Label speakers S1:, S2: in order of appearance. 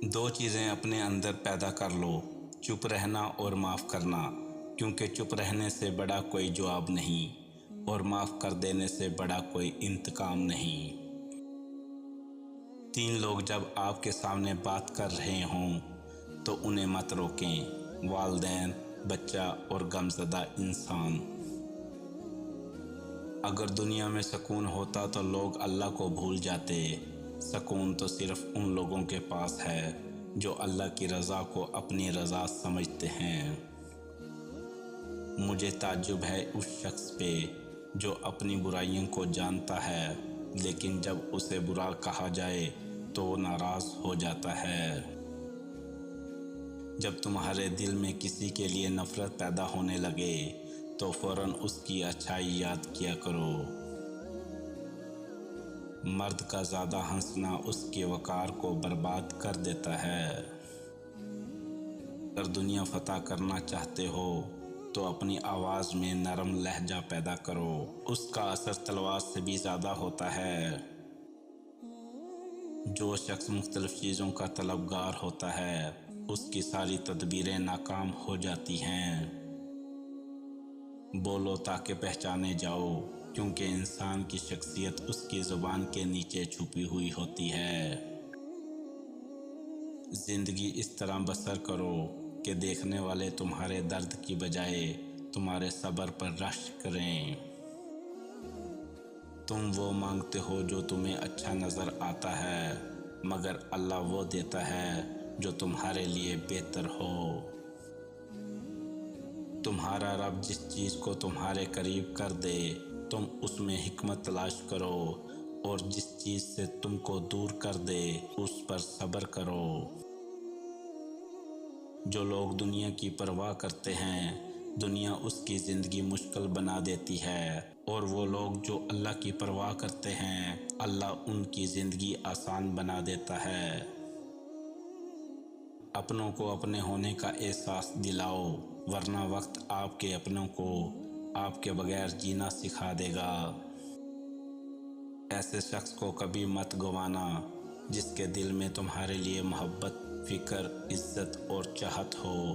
S1: دو چیزیں اپنے اندر پیدا کر لو، چپ رہنا اور معاف کرنا، کیونکہ چپ رہنے سے بڑا کوئی جواب نہیں اور معاف کر دینے سے بڑا کوئی انتقام نہیں۔ تین لوگ جب آپ کے سامنے بات کر رہے ہوں تو انہیں مت روکیں، والدین، بچہ اور غمزدہ انسان۔ اگر دنیا میں سکون ہوتا تو لوگ اللہ کو بھول جاتے۔ سکون تو صرف ان لوگوں کے پاس ہے جو اللہ کی رضا کو اپنی رضا سمجھتے ہیں۔ مجھے تعجب ہے اس شخص پہ جو اپنی برائیوں کو جانتا ہے لیکن جب اسے برا کہا جائے تو وہ ناراض ہو جاتا ہے۔ جب تمہارے دل میں کسی کے لیے نفرت پیدا ہونے لگے تو فوراً اس کی اچھائی یاد کیا کرو۔ مرد کا زیادہ ہنسنا اس کے وقار کو برباد کر دیتا ہے۔ اگر دنیا فتح کرنا چاہتے ہو تو اپنی آواز میں نرم لہجہ پیدا کرو، اس کا اثر تلوار سے بھی زیادہ ہوتا ہے۔ جو شخص مختلف چیزوں کا طلبگار ہوتا ہے اس کی ساری تدبیریں ناکام ہو جاتی ہیں۔ بولو تاکہ پہچانے جاؤ، کیونکہ انسان کی شخصیت اس کی زبان کے نیچے چھپی ہوئی ہوتی ہے۔ زندگی اس طرح بسر کرو کہ دیکھنے والے تمہارے درد کی بجائے تمہارے صبر پر رشک کریں۔ تم وہ مانگتے ہو جو تمہیں اچھا نظر آتا ہے، مگر اللہ وہ دیتا ہے جو تمہارے لیے بہتر ہو۔ تمہارا رب جس چیز کو تمہارے قریب کر دے تم اس میں حکمت تلاش کرو، اور جس چیز سے تم کو دور کر دے اس پر صبر کرو۔ جو لوگ دنیا کی پرواہ کرتے ہیں دنیا اس کی زندگی مشکل بنا دیتی ہے، اور وہ لوگ جو اللہ کی پرواہ کرتے ہیں اللہ ان کی زندگی آسان بنا دیتا ہے۔ اپنوں کو اپنے ہونے کا احساس دلاؤ، ورنہ وقت آپ کے اپنوں کو آپ کے بغیر جینا سکھا دے گا۔ ایسے شخص کو کبھی مت گوانا جس کے دل میں تمہارے لیے محبت، فکر، عزت اور چاہت ہو۔